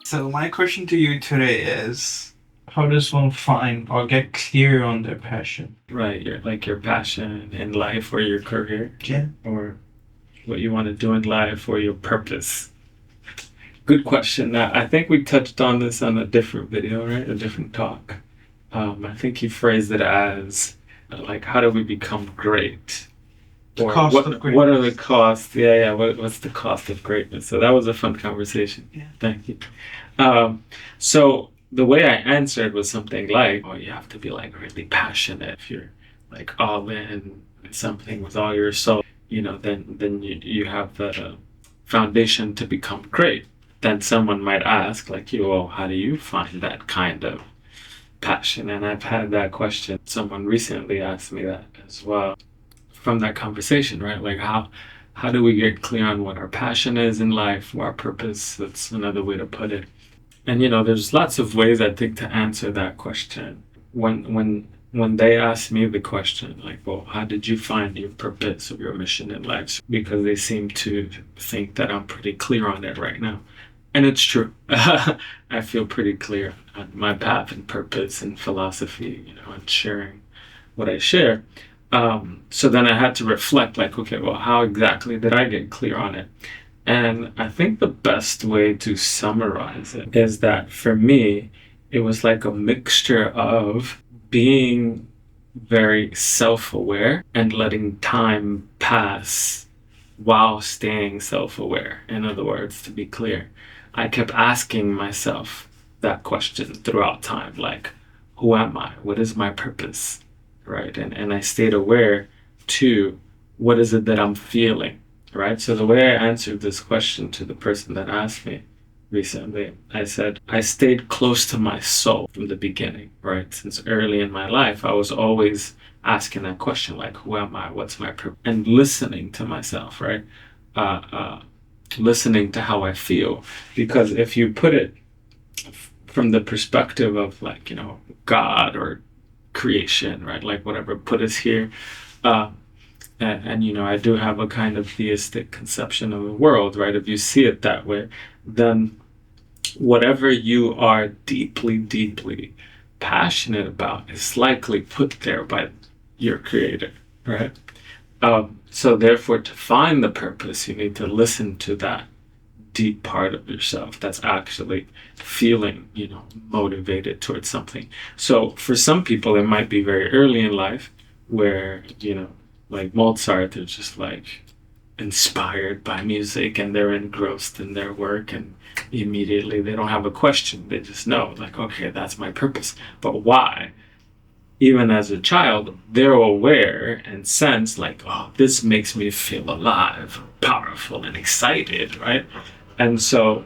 So my question to you today is, how does one find or get clear on their passion? Right, your passion in life or your career, Yeah. or what you want to do in life or your purpose. Good question. I think we touched on this on a different video, right? A different talk. I think he phrased it as like, how do we become great? The Or cost of what are the greatness. costs? Yeah. What's the cost of greatness? So that was a fun conversation. Yeah. Thank you. So the way I answered was something like, "Oh, you have to be like really passionate. If you're like all in something with all your soul, then you have the foundation to become great." Then someone might ask, like you, "Oh, how do you find that kind of passion?" And I've had that question. Someone recently asked me that as well from that conversation, right? Like how do we get clear on what our passion is in life, our purpose? That's another way to put it. And there's lots of ways I think to answer that question. When they ask me the question, like, well, how did you find your purpose or your mission in life? Because they seem to think that I'm pretty clear on it right now. And it's true. I feel pretty clear on my path and purpose and philosophy, and sharing what I share. So then I had to reflect, like, okay, well, how exactly did I get clear on it? And I think the best way to summarize it is that for me, it was like a mixture of being very self aware and letting time pass while staying self aware. In other words, to be clear, I kept asking myself that question throughout time, like, who am I? What is my purpose? Right? And I stayed aware to what is it that I'm feeling, right? So the way I answered this question to the person that asked me recently, I said, I stayed close to my soul from the beginning, right? Since early in my life, I was always asking that question, like, who am I? What's my purpose? And listening to myself, right? Uh, uh, Listening to how I feel. Because if you put it from the perspective of, like, God or creation, right? Like whatever put us here. Uh, and I do have a kind of theistic conception of the world, right? If you see it that way, then whatever you are deeply, deeply passionate about is likely put there by your creator, right? So therefore, to find the purpose, you need to listen to that deep part of yourself that's actually feeling, motivated towards something. So for some people, it might be very early in life where, like Mozart, they're just like inspired by music and they're engrossed in their work, and immediately they don't have a question. They just know, like, okay, that's my purpose. But why? Even as a child, they're aware and sense, like, oh, this makes me feel alive, powerful, and excited, right? And so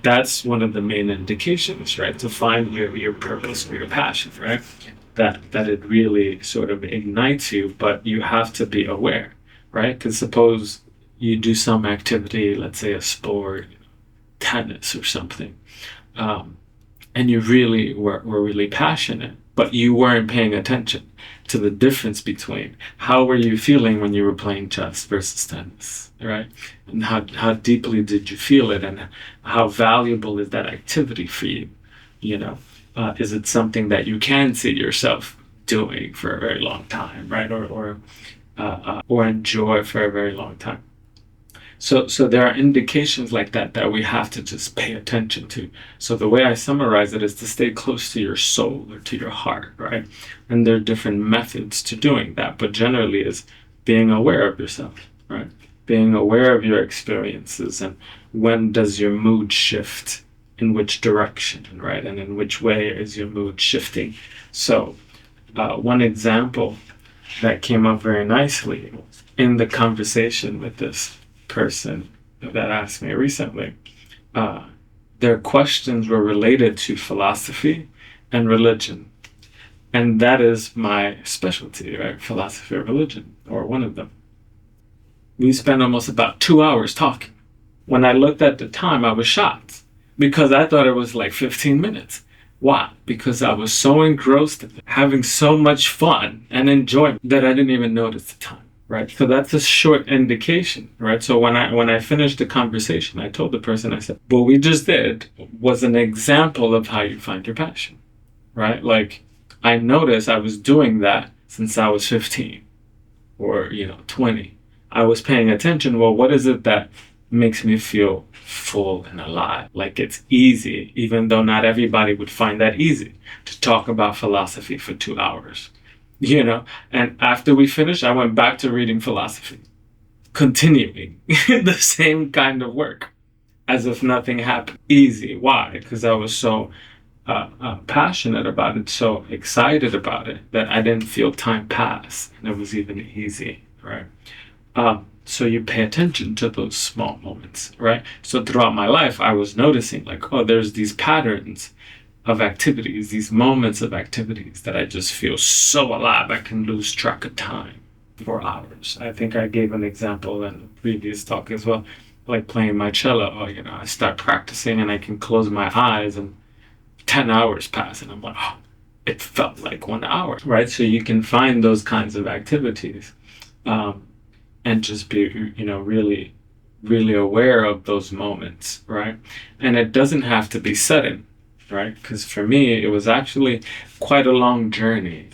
that's one of the main indications, right? To find your purpose or your passion, right? That it really sort of ignites you, but you have to be aware, right? Because suppose you do some activity, let's say a sport, tennis or something, and you really were really passionate, but you weren't paying attention to the difference between how were you feeling when you were playing chess versus tennis, right? And how deeply did you feel it, and how valuable is that activity for you? Is it something that you can see yourself doing for a very long time, right? Or enjoy for a very long time. So there are indications like that we have to just pay attention to. So the way I summarize it is to stay close to your soul or to your heart, right? And there are different methods to doing that, but generally is being aware of yourself, right? Being aware of your experiences and when does your mood shift, in which direction, right? And in which way is your mood shifting? So one example that came up very nicely in the conversation with this person that asked me recently, their questions were related to philosophy and religion. And that is my specialty, right? Philosophy or religion, or one of them. We spent almost about 2 hours talking. When I looked at the time, I was shocked because I thought it was like 15 minutes. Why? Because I was so engrossed in it, having so much fun and enjoyment that I didn't even notice the time. right? So that's a short indication, right? So when I finished the conversation, I told the person, I said, what we just did was an example of how you find your passion, right? Like, I noticed I was doing that since I was 15 or 20. I was paying attention. Well, what is it that makes me feel full and alive? Like, it's easy, even though not everybody would find that easy to talk about philosophy for 2 hours. And after we finished, I went back to reading philosophy, continuing the same kind of work as if nothing happened. Easy. Why? Because I was so passionate about it, so excited about it, that I didn't feel time pass, and it was even easy, right? So you pay attention to those small moments, right? So throughout my life, I was noticing, like, oh, there's these patterns of activities, these moments of activities that I just feel so alive, I can lose track of time for hours. I think I gave an example in the previous talk as well, like playing my cello. Or, I start practicing and I can close my eyes and 10 hours pass and I'm like, oh, it felt like 1 hour, right? So you can find those kinds of activities and just be, really, really aware of those moments, right? And it doesn't have to be sudden, right? Because for me, it was actually quite a long journey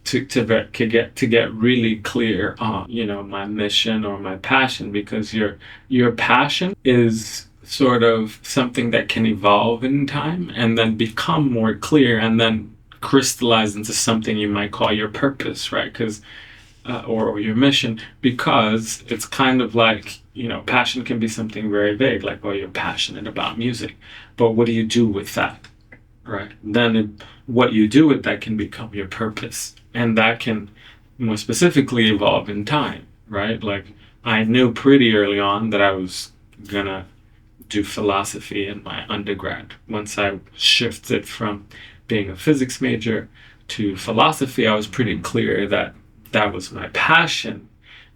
to get really clear on, my mission or my passion, because your passion is sort of something that can evolve in time and then become more clear and then crystallize into something you might call your purpose, right? Because or your mission, because it's kind of like, passion can be something very vague, like, oh, you're passionate about music, but what do you do with that, right? Then what you do with that can become your purpose, and that can more specifically evolve in time, right? Like, I knew pretty early on that I was gonna do philosophy in my undergrad. Once I shifted from being a physics major to philosophy, I was pretty clear that that was my passion,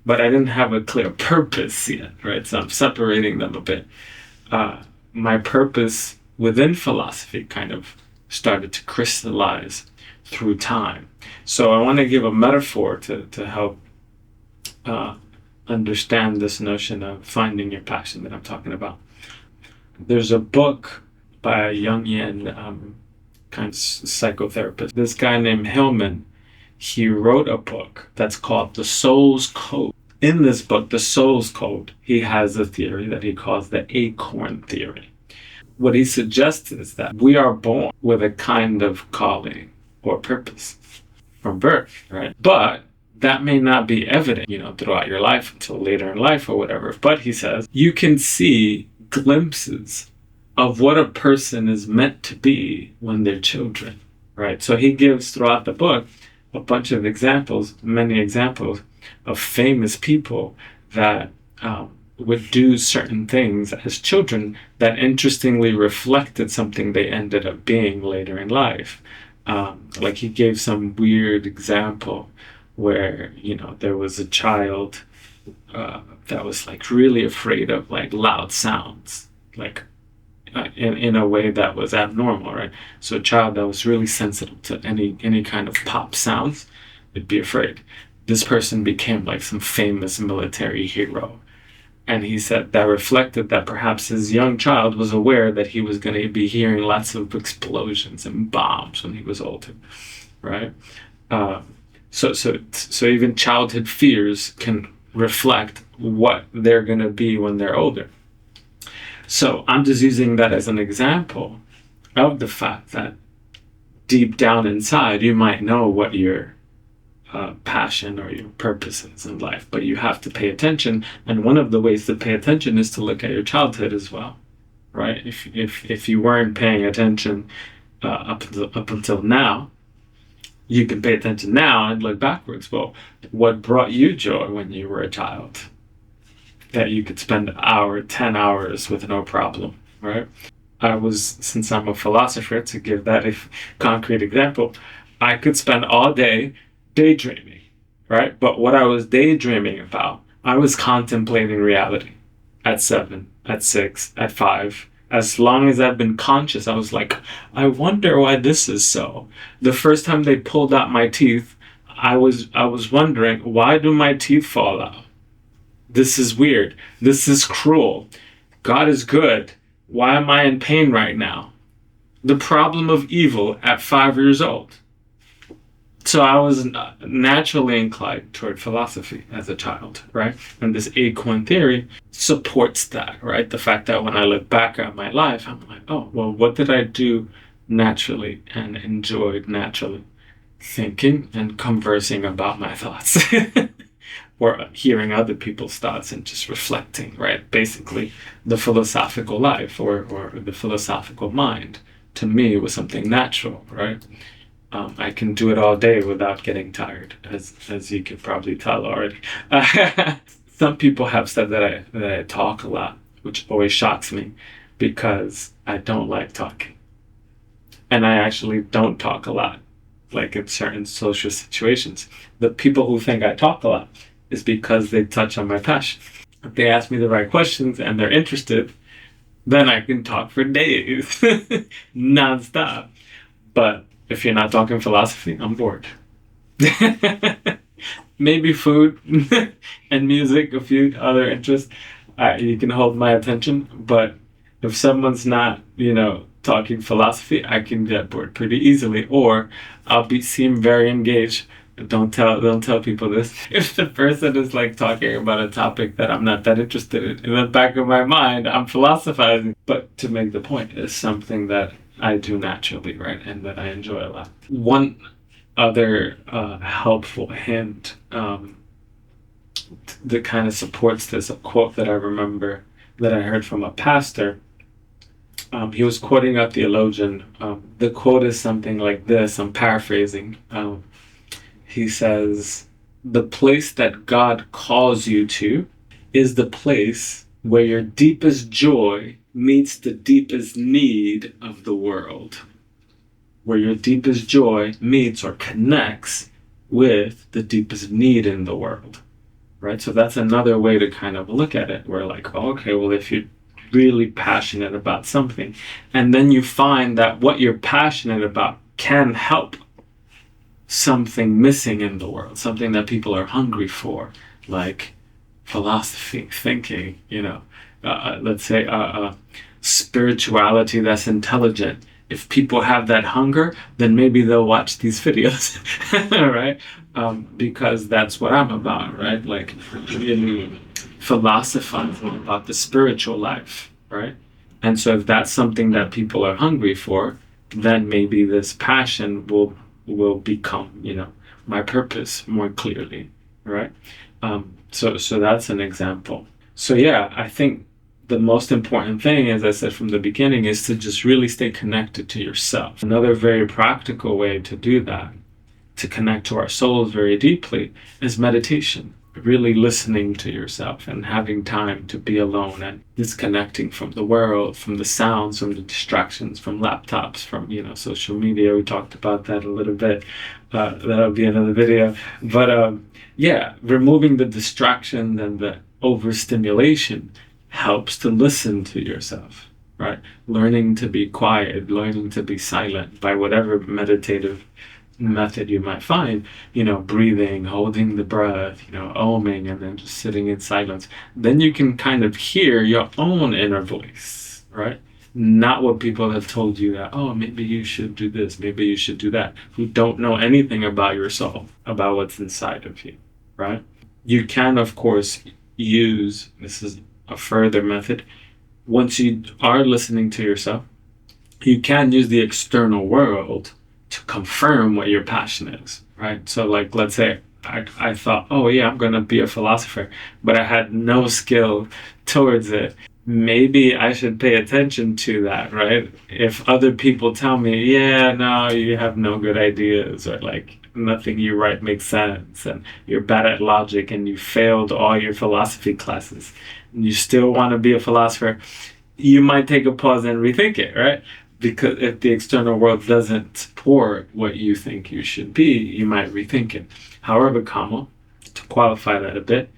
but I didn't have a clear purpose yet, right? So I'm separating them a bit. My purpose within philosophy kind of started to crystallize through time. So I want to give a metaphor to help understand this notion of finding your passion that I'm talking about. There's a book by a Jungian kind of psychotherapist. This guy named Hillman, he wrote a book that's called The Soul's Code. In this book, The Soul's Code, he has a theory that he calls the acorn theory. What he suggests is that we are born with a kind of calling or purpose from birth, right? But that may not be evident, throughout your life until later in life or whatever. But he says you can see glimpses of what a person is meant to be when they're children, right? So he gives throughout the book a bunch of examples, many examples of famous people that would do certain things as children that interestingly reflected something they ended up being later in life. Like he gave some weird example where, there was a child that was like really afraid of like loud sounds, like in a way that was abnormal, right? So a child that was really sensitive to any kind of pop sounds would be afraid. This person became like some famous military hero. And he said that reflected that perhaps his young child was aware that he was going to be hearing lots of explosions and bombs when he was older, right? So even childhood fears can reflect what they're going to be when they're older. So I'm just using that as an example of the fact that deep down inside, you might know what your passion or your purpose is in life, but you have to pay attention. And one of the ways to pay attention is to look at your childhood as well, right? If you weren't paying attention up until now, you can pay attention now and look backwards. Well, what brought you joy when you were a child? That you could spend an hour, 10 hours with no problem, right? Since I'm a philosopher, to give that a concrete example, I could spend all day daydreaming, right? But what I was daydreaming about, I was contemplating reality at 7, at 6, at 5. As long as I've been conscious, I was like, I wonder why this is so. The first time they pulled out my teeth, I was wondering, why do my teeth fall out? This is weird. This is cruel. God is good. Why am I in pain right now? The problem of evil at 5 years old. So I was naturally inclined toward philosophy as a child, right? And this acorn theory supports that, right? The fact that when I look back at my life, I'm like, oh, well, what did I do naturally and enjoyed naturally? Thinking and conversing about my thoughts. Or hearing other people's thoughts and just reflecting, right? Basically, the philosophical life or the philosophical mind to me was something natural, right? I can do it all day without getting tired, as you could probably tell already. Some people have said that I talk a lot, which always shocks me because I don't like talking, and I actually don't talk a lot, like in certain social situations. The people who think I talk a lot is because they touch on my passion. If they ask me the right questions and they're interested, then I can talk for days, nonstop. But if you're not talking philosophy, I'm bored. Maybe food and music, a few other interests, you can hold my attention. But if someone's not, talking philosophy, I can get bored pretty easily, or seem very engaged. Don't tell people this. If the person is like talking about a topic that I'm not that interested in the back of my mind, I'm philosophizing. But to make the point, it's something that I do naturally, right, and that I enjoy a lot. One other helpful hint that kind of supports this, a quote that I remember that I heard from a pastor. He was quoting a theologian. The quote is something like this. I'm paraphrasing. He says, "The place that God calls you to is the place where your deepest joy meets the deepest need of the world." Where your deepest joy meets or connects with the deepest need in the world, right? So that's another way to kind of look at it. We're like, oh, okay, well, if you're really passionate about something, and then you find that what you're passionate about can help something missing in the world, something that people are hungry for, like philosophy, thinking, let's say spirituality that's intelligent. If people have that hunger, then maybe they'll watch these videos, right? Because that's what I'm about, right? Like really philosophizing about the spiritual life, right? And so if that's something that people are hungry for, then maybe this passion will become, my purpose more clearly, right? So that's an example. So yeah, I think the most important thing, as I said from the beginning, is to just really stay connected to yourself. Another very practical way to do that, to connect to our souls very deeply, is meditation. Really listening to yourself and having time to be alone and disconnecting from the world, from the sounds, from the distractions, from laptops, from social media. We talked about that a little bit. That'll be another video. But yeah, removing the distractions and the overstimulation helps to listen to yourself, right? Learning to be quiet, learning to be silent by whatever meditative method you might find, breathing, holding the breath, oming, and then just sitting in silence. Then you can kind of hear your own inner voice, right? Not what people have told you that, oh, maybe you should do this, maybe you should do that, who don't know anything about your soul, about what's inside of you, right? You can, of course, this is a further method, once you are listening to yourself, you can use the external world to confirm what your passion is, right? So like, let's say I thought, oh yeah, I'm going to be a philosopher, but I had no skill towards it. Maybe I should pay attention to that, right? If other people tell me, yeah, no, you have no good ideas, or like nothing you write makes sense, and you're bad at logic, and you failed all your philosophy classes, and you still want to be a philosopher, you might take a pause and rethink it, right? Because if the external world doesn't support what you think you should be, you might rethink it. However, to qualify that a bit,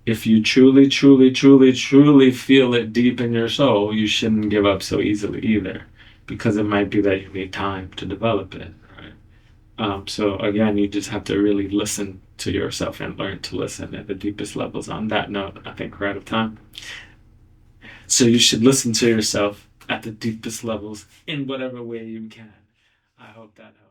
if you truly, truly, truly, truly feel it deep in your soul, you shouldn't give up so easily either, because it might be that you need time to develop it, right? So again, you just have to really listen to yourself and learn to listen at the deepest levels. On that note, I think we're out of time. So you should listen to yourself at the deepest levels in whatever way you can. I hope that helps.